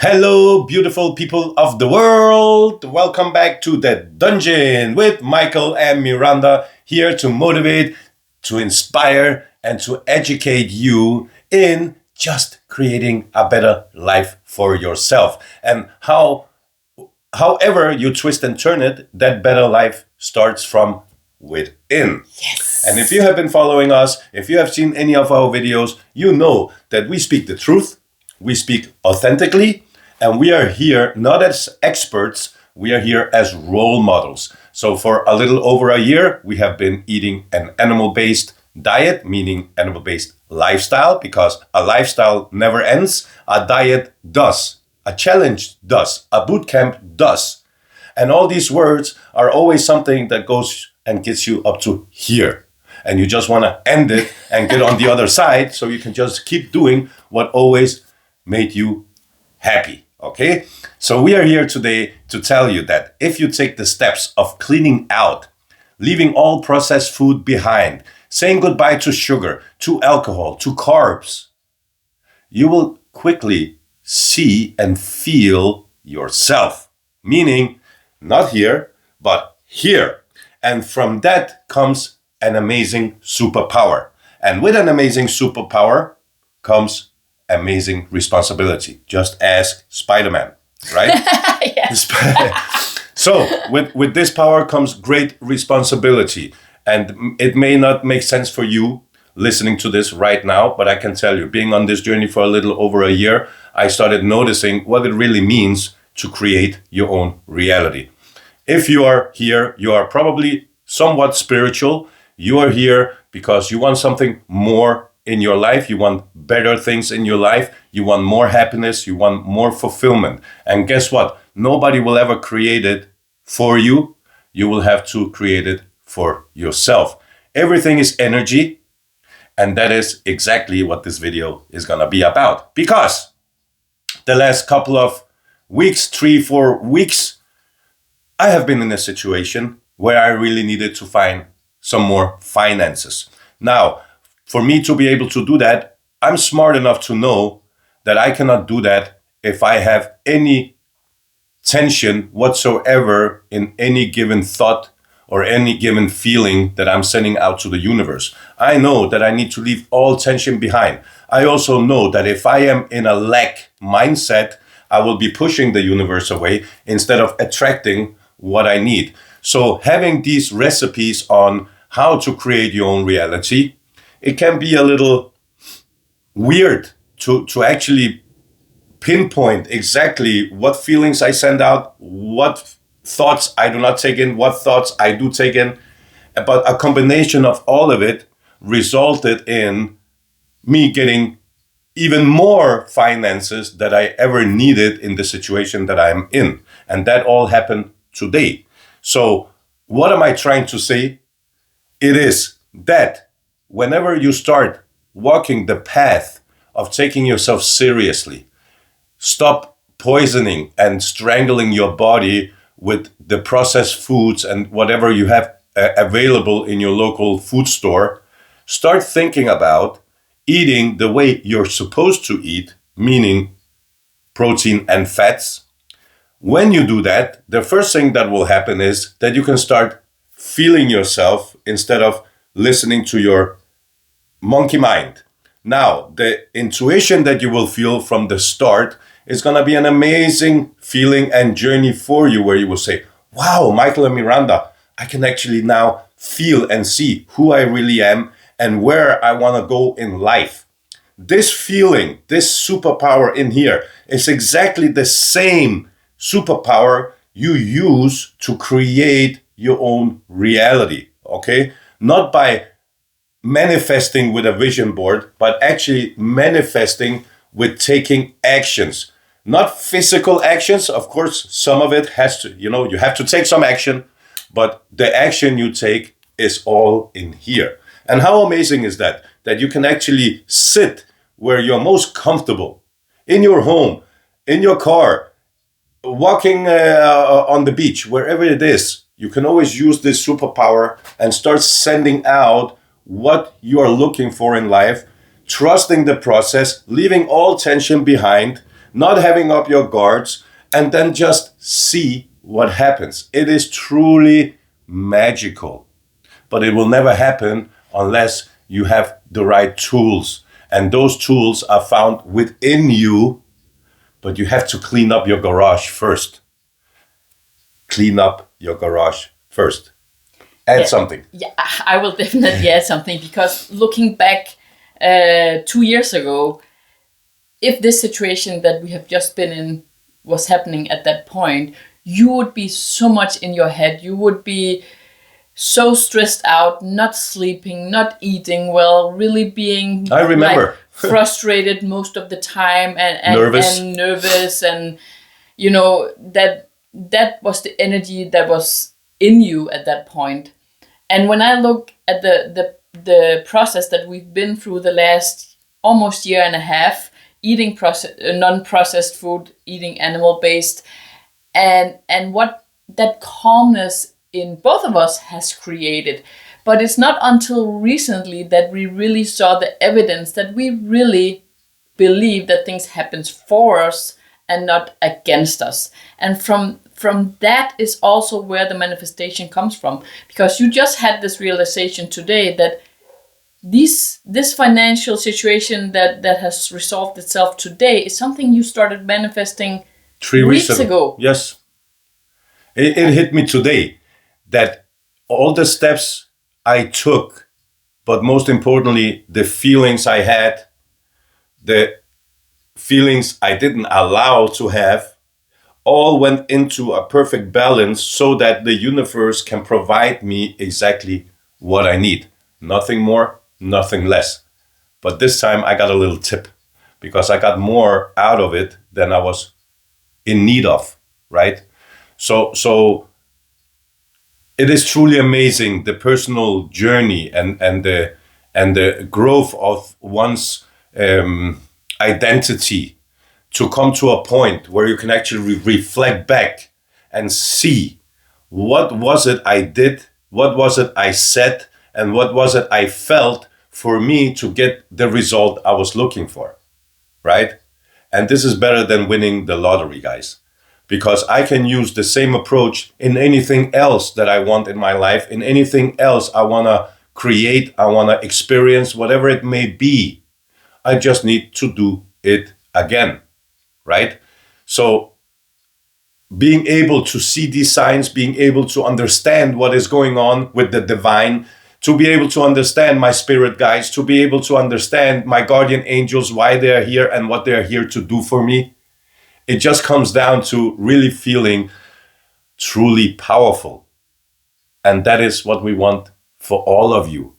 Hello, beautiful people of the world. Welcome back to the dungeon with Michael and Miranda, here to motivate, to inspire, and to educate you in just creating a better life for yourself. And however you twist and turn it, that better life starts from within. Yes. And if you have been following us, if you have seen any of our videos, you know that we speak the truth, we speak authentically, and we are here not as experts, we are here as role models. So for a little over a year, we have been eating an animal-based diet, meaning animal-based lifestyle, because a lifestyle never ends. A diet does. A challenge does. A boot camp does. And all these words are always something that goes and gets you up to here. And you just want to end it and get on the other side so you can just keep doing what always made you happy. Okay? So we are here today to tell you that if you take the steps of cleaning out, leaving all processed food behind, saying goodbye to sugar, to alcohol, to carbs, you will quickly see and feel yourself. Meaning, not here, but here. And from that comes an amazing superpower. And with an amazing superpower comes amazing responsibility. Just ask Spider-Man, right? Yes. So with this power comes great responsibility. And it may not make sense for you listening to this right now, but I can tell you, being on this journey for a little over a year, I started noticing what it really means to create your own reality. If you are here, you are probably somewhat spiritual. You are here because you want something more in your life. You want better things in your life. You want more happiness. You want more fulfillment. And guess what? Nobody will ever create it for you. You will have to create it for yourself. Everything is energy. And that is exactly what this video is going to be about. Because the last couple of weeks, 3-4 weeks, I have been in a situation where I really needed to find some more finances. Now, for me to be able to do that, I'm smart enough to know that I cannot do that if I have any tension whatsoever in any given thought or any given feeling that I'm sending out to the universe. I know that I need to leave all tension behind. I also know that if I am in a lack mindset, I will be pushing the universe away instead of attracting what I need. So having these recipes on how to create your own reality, it can be a little weird to actually pinpoint exactly what feelings I send out, what thoughts I do not take in, what thoughts I do take in. But a combination of all of it resulted in me getting even more finances that I ever needed in the situation that I'm in. And that all happened today. So what am I trying to say? It is that whenever you start walking the path of taking yourself seriously, stop poisoning and strangling your body with the processed foods and whatever you have available in your local food store, start thinking about eating the way you're supposed to eat, meaning protein and fats. When you do that, the first thing that will happen is that you can start feeling yourself instead of listening to your monkey mind. Now, the intuition that you will feel from the start is going to be an amazing feeling and journey for you, where you will say, wow, Michael and Miranda, I can actually now feel and see who I really am and where I want to go in life. This feeling, this superpower in here is exactly the same superpower you use to create your own reality, okay? Not by manifesting with a vision board, but actually manifesting with taking actions. Not physical actions. Of course, some of it has to, you have to take some action, but the action you take is all in here. And how amazing is that? That you can actually sit where you're most comfortable, in your home, in your car, walking on the beach, wherever it is. You can always use this superpower and start sending out what you are looking for in life, trusting the process, leaving all tension behind, not having up your guards, and then just see what happens. It is truly magical, but it will never happen unless you have the right tools. And those tools are found within you, but you have to clean up your garage first. Clean up your garage first. Add something. Yeah, I will definitely add something, because looking back 2 years ago, if this situation that we have just been in was happening at that point, you would be so much in your head. You would be so stressed out, not sleeping, not eating well, really being I remember frustrated most of the time, and nervous, and that was the energy that was in you at that point. And when I look at the process that we've been through the last almost year and a half, eating non-processed food, eating animal-based, and what that calmness in both of us has created. But it's not until recently that we really saw the evidence that we really believe that things happen for us and not against us. And from that is also where the manifestation comes from. Because you just had this realization today that this financial situation that has resolved itself today is something you started manifesting 3 weeks ago. Yes. It hit me today that all the steps I took, but most importantly, the feelings I had, the feelings I didn't allow to have, all went into a perfect balance so that the universe can provide me exactly what I need. Nothing more, nothing less. But this time I got a little tip, because I got more out of it than I was in need of, right? So it is truly amazing, the personal journey and the growth of one's identity, to come to a point where you can actually reflect back and see what was it I did, what was it I said, and what was it I felt for me to get the result I was looking for, right? And this is better than winning the lottery, guys, because I can use the same approach in anything else that I want in my life, in anything else I want to create, I want to experience, whatever it may be. I just need to do it again, right? So being able to see these signs, being able to understand what is going on with the divine, to be able to understand my spirit guides, to be able to understand my guardian angels, why they're here and what they're here to do for me. It just comes down to really feeling truly powerful. And that is what we want for all of you.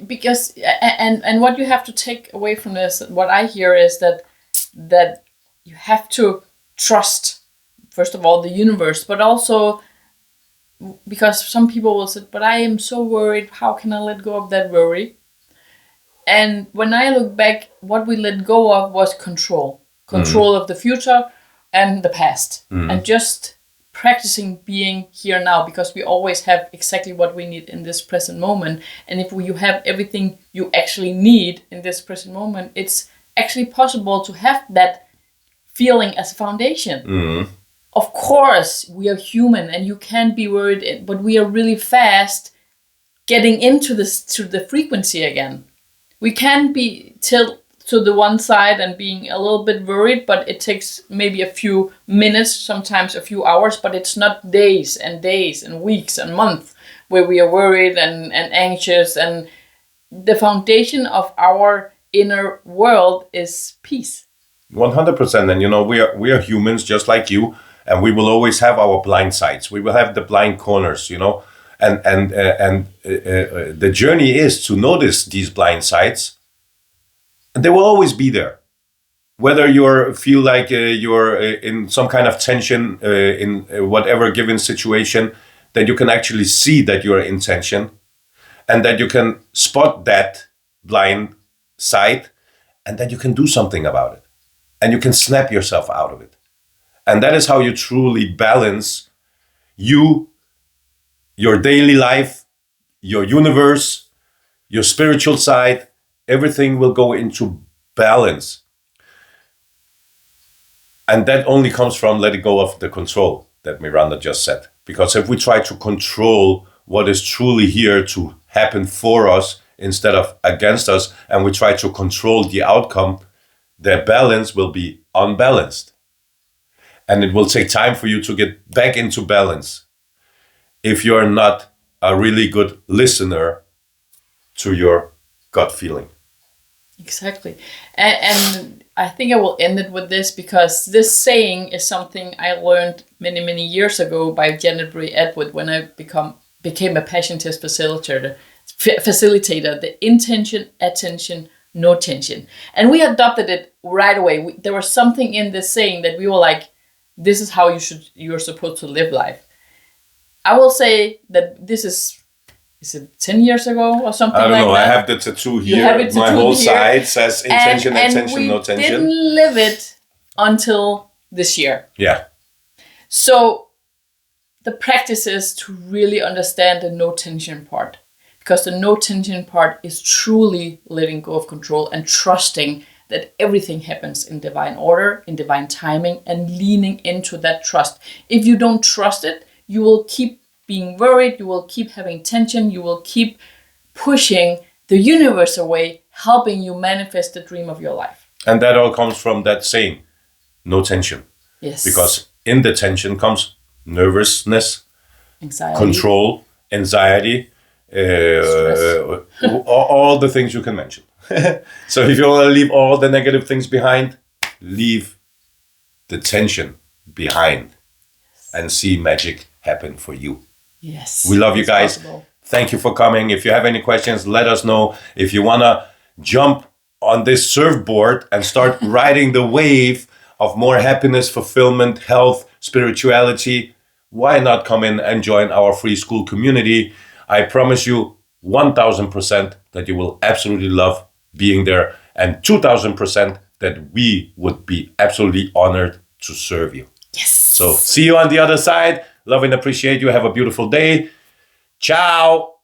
Because, and what you have to take away from this, what I hear is that you have to trust, first of all, the universe, but also, because some people will say, but I am so worried, how can I let go of that worry? And when I look back, what we let go of was control of the future and the past, and just practicing being here now, because we always have exactly what we need in this present moment. And if you have everything you actually need in this present moment, it's actually possible to have that feeling as a foundation. Of course, we are human and you can't be worried, but we are really fast getting into the frequency again. We can be tilt to the one side and being a little bit worried, but it takes maybe a few minutes, sometimes a few hours, but it's not days and weeks and months where we are worried and anxious. And the foundation of our inner world is peace. 100%. And we are humans just like you, and we will always have our blind sides. We will have the blind corners, and the journey is to notice these blind sides. And they will always be there. Whether you feel like you're in some kind of tension in whatever given situation, that you can actually see that you're in tension, and that you can spot that blind side, and that you can do something about it. And you can snap yourself out of it. And that is how you truly balance your daily life, your universe, your spiritual side. Everything will go into balance. And that only comes from letting go of the control that Miranda just said. Because if we try to control what is truly here to happen for us instead of against us, and we try to control the outcome, the balance will be unbalanced. And it will take time for you to get back into balance if you're not a really good listener to your gut feeling. Exactly. And I think I will end it with this, because this saying is something I learned many, many years ago by Janet Bray Edward when I became a passion test facilitator. The intention, attention, no tension. And we adopted it right away. There was something in this saying that we were like, this is how you're supposed to live life. I will say that this is it 10 years ago or something like that? I don't know. I have the tattoo here. My whole side says intention, attention, no tension. And we didn't live it until this year. Yeah. So the practice is to really understand the no tension part. Because the no tension part is truly letting go of control and trusting that everything happens in divine order, in divine timing, and leaning into that trust. If you don't trust it, you will keep being worried, you will keep having tension, you will keep pushing the universe away, helping you manifest the dream of your life. And that all comes from that saying, no tension. Yes. Because in the tension comes nervousness, anxiety, control, anxiety, all the things you can mention. So if you want to leave all the negative things behind, leave the tension behind and see magic happen for you. Yes. We love you guys. Possible. Thank you for coming. If you have any questions, let us know. If you want to jump on this surfboard and start riding the wave of more happiness, fulfillment, health, spirituality, why not come in and join our free school community? I promise you 1000% that you will absolutely love being there, and 2000% that we would be absolutely honored to serve you. Yes. So see you on the other side. Love and appreciate you. Have a beautiful day. Ciao.